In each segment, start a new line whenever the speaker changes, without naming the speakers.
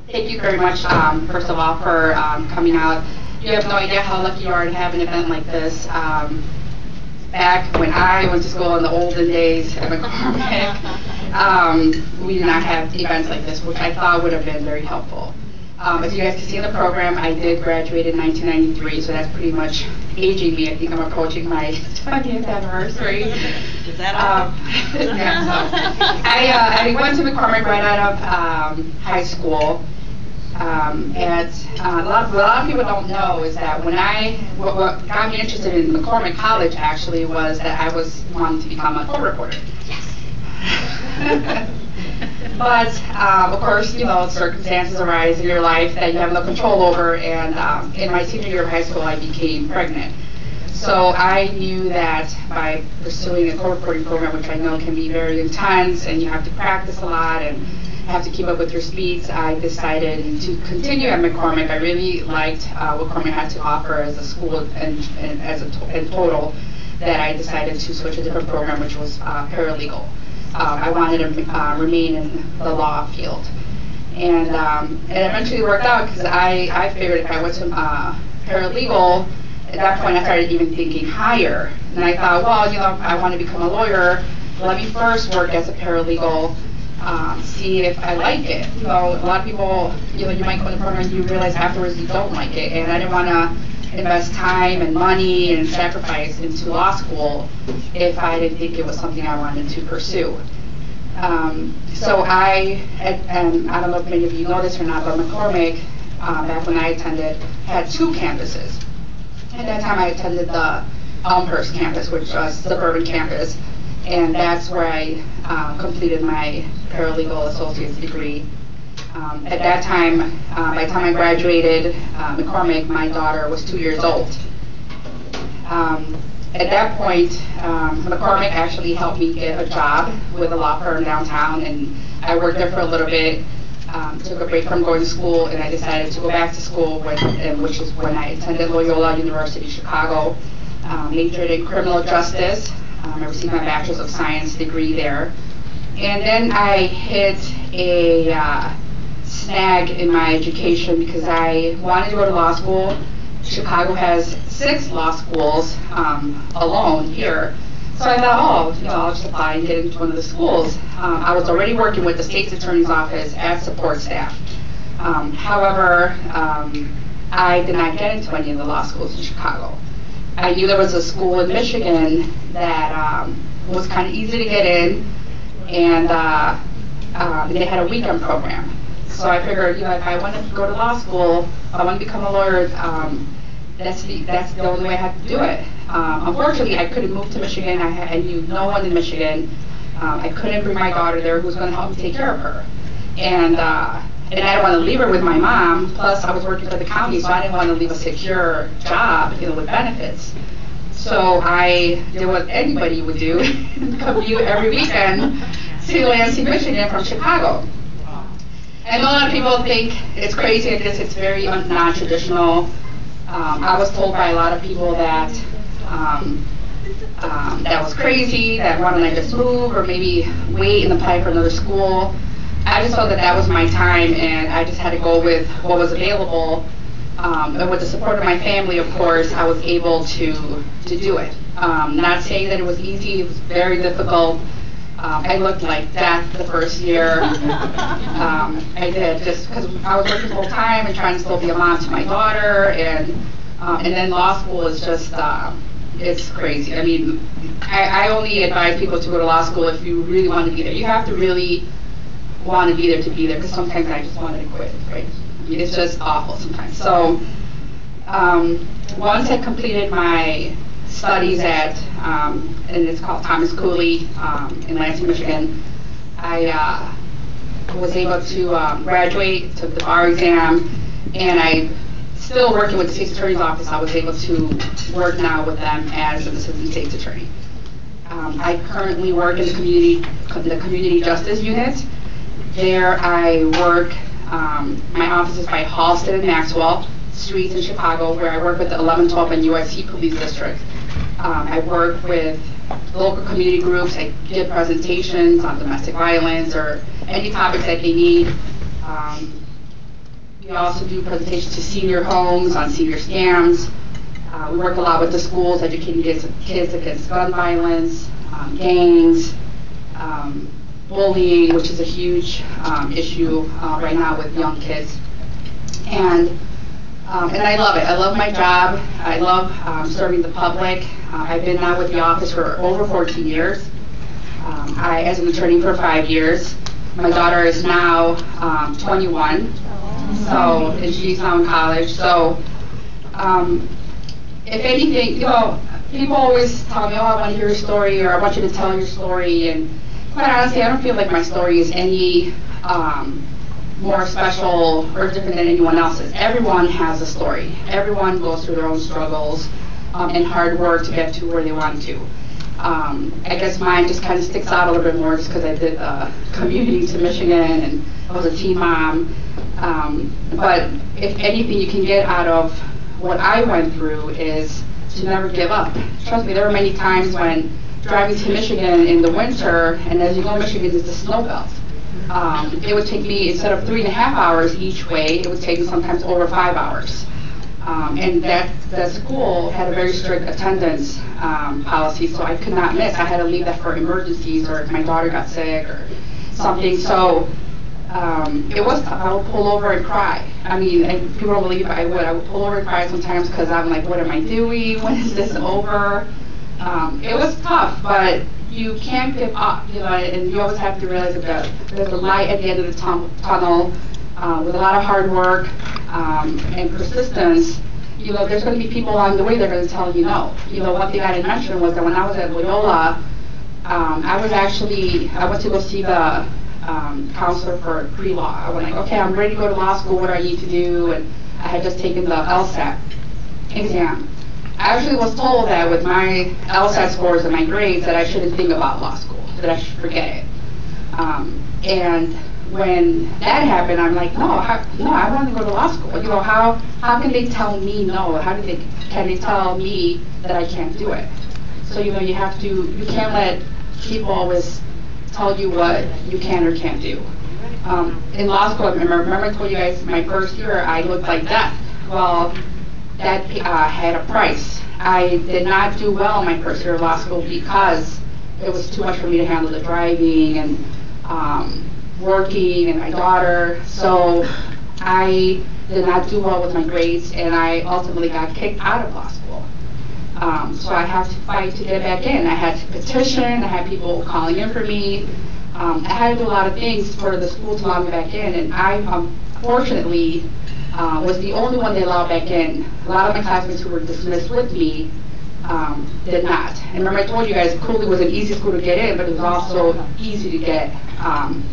Thank you very much, first of all, for coming out. You have no idea how lucky you are to have an event like this. Back when I went to school in the olden days at MacCormac, we did not have events like this, which I thought would have been very helpful. As you guys can see in the program, I did graduate in 1993, so that's pretty much aging me. I think I'm approaching my 20th anniversary.
Is that
yeah, so I went to MacCormac right out of high school. And a lot of people don't know is that when what got me interested in MacCormac College actually was that I was wanting to become a court reporter. Yes. But of course, you know, circumstances arise in your life that you have no control over, and in my senior year of high school, I became pregnant. So I knew that by pursuing a court reporting program, which I know can be very intense, and you have to practice a lot, and have to keep up with your speeds, I decided to continue at MacCormac. I really liked what MacCormac had to offer as a school and in total, that I decided to switch a different program, which was paralegal. I wanted to remain in the law field. And it eventually worked out because I figured if I went to paralegal, at that point I started even thinking higher. And I thought, well, you know, I want to become a lawyer. Let me first work as a paralegal. See if I like it. You know, a lot of people, you know, you might go in the program and you realize afterwards you don't like it, and I didn't want to invest time and money and sacrifice into law school if I didn't think it was something I wanted to pursue. So I don't know if many of you know this or not, but MacCormac, back when I attended, had two campuses. At that time I attended the Elmhurst campus, which was a suburban campus, and that's where I completed my paralegal associate's degree. At that time, by the time I graduated MacCormac, my daughter was 2 years old. At that point, MacCormac actually helped me get a job with a law firm downtown, and I worked there for a little bit, took a break from going to school, and I decided to go back to school, which is when I attended Loyola University Chicago, majored in criminal justice. I received my Bachelor's of Science degree there. And then I hit a snag in my education because I wanted to go to law school. Chicago has 6 law schools alone here. So I thought, oh, you know, I'll just apply and get into one of the schools. I was already working with the state's attorney's office as support staff. However, I did not get into any of the law schools in Chicago. I knew there was a school in Michigan that was kind of easy to get in, and they had a weekend program. So I figured, you know, if I want to go to law school, if I want to become a lawyer, that's the only way I had to do it. Unfortunately, I couldn't move to Michigan. I knew no one in Michigan. I couldn't bring my daughter there who was going to help me take care of her. And I didn't want to leave her with my mom. Plus, I was working for the county, so I didn't want to leave a secure job, you know, with benefits. So I did what anybody would do, commute every weekend to Lansing, Michigan from Chicago. I know a lot of people think it's crazy like this. It's very non-traditional. I was told by a lot of people that that was crazy, that why don't I just move or maybe wait and apply for another school. I just felt that that was my time, and I just had to go with what was available. And with the support of my family, of course, I was able to do it. Not saying that it was easy, it was very difficult. I looked like death the first year. I did, just because I was working full time and trying to still be a mom to my daughter, and then law school is just, it's crazy. I mean, I only advise people to go to law school if you really want to be there. You have to really want to be there, because sometimes I just wanted to quit, right? I mean, it's just awful sometimes. So once I completed my studies at, and it's called Thomas Cooley in Lansing, Michigan, I was able to graduate, took the bar exam, and I still working with the state's attorney's office. I was able to work now with them as an assistant state's attorney. I currently work in the community justice unit. There I work, my office is by Halsted and Maxwell Streets in Chicago, where I work with the 11, 12, and USC police district. I work with local community groups. I give presentations on domestic violence or any topics that they need. We also do presentations to senior homes on senior scams. We work a lot with the schools, educating kids against gun violence, gangs, bullying, which is a huge issue right now with young kids. And I love it. I love my job. I love serving the public. I've been now with the office for over 14 years. As an attorney for 5 years. My daughter is now 21, and she's now in college. So, if anything, people always tell me, oh, I want to hear your story, or I want you to tell your story. And quite honestly, I don't feel like my story is any more special or different than anyone else's. Everyone has a story. Everyone goes through their own struggles and hard work to get to where they want to. I guess mine just kind of sticks out a little bit more just because I did commuting to Michigan and I was a teen mom. But if anything you can get out of what I went through is to never give up. Trust me, there were many times when driving to Michigan in the winter, and as you know, Michigan is the snow belt. It would take me, instead of 3.5 hours each way, it would take me sometimes over 5 hours. And that school had a very strict attendance policy, so I could not miss. I had to leave that for emergencies, or if my daughter got sick or something. So it was tough. I would pull over and cry. I mean, people don't believe I would. I would pull over and cry sometimes because I'm like, what am I doing? When is this over? It was tough, but you can't give up, and you always have to realize that there's a light at the end of the tunnel. With a lot of hard work and persistence, there's going to be people along the way that are going to tell you no. One thing I didn't mention was that when I was at Loyola, I went to go see the counselor for pre-law. I was like, okay, I'm ready to go to law school. What do I need to do? And I had just taken the LSAT exam. I actually was told that with my LSAT scores and my grades that I shouldn't think about law school, that I should forget it. And when that happened, I'm like, no, I want to go to law school. How can they tell me no? Can they tell me that I can't do it? So you can't let people always tell you what you can or can't do. In law school, remember I told you guys my first year I looked like death. Well, that had a price. I did not do well in my first year of law school because it was too much for me to handle the driving and working and my daughter. So I did not do well with my grades, and I ultimately got kicked out of law school. So I had to fight to get back in. I had to petition. I had people calling in for me. I had to do a lot of things for the school to allow me back in, and I fortunately was the only one they allowed back in. A lot of my classmates who were dismissed with me did not. And remember I told you guys Cooley was an easy school to get in, but it was also easy to get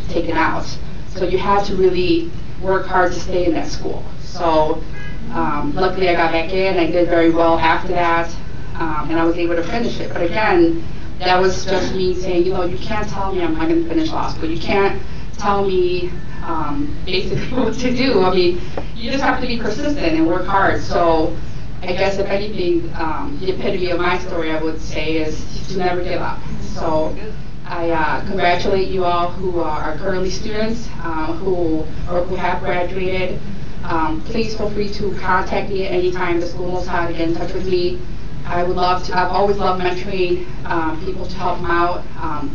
taken out. So you had to really work hard to stay in that school. So luckily I got back in. I did very well after that, and I was able to finish it. But again, that was just me saying, you can't tell me I'm not going to finish law school. You can't tell me basically what to do. I mean, you just have to be persistent and work hard. So I guess if anything, the epitome of my story, I would say, is to never give up. So I congratulate you all who are currently students, who have graduated. Please feel free to contact me at any time. The school knows how to get in touch with me. I would love to. I've always loved mentoring people to help them out.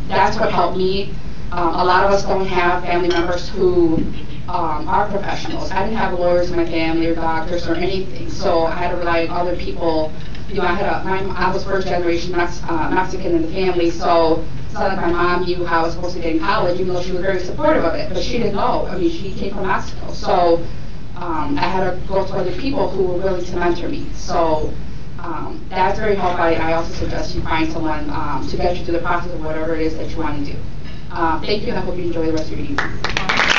That's what helped me. A lot of us don't have family members who are professionals. I didn't have lawyers in my family or doctors or anything, so I had to rely on other people. I was first generation Mexican in the family, so it's not like my mom knew how I was supposed to get in college, even though she was very supportive of it. But she didn't know. I mean, she came from Mexico, so I had to go to other people who were willing to mentor me. So that's very helpful. I also suggest you find someone to get you through the process of whatever it is that you want to do. Thank you, and I hope you enjoy the rest of your evening.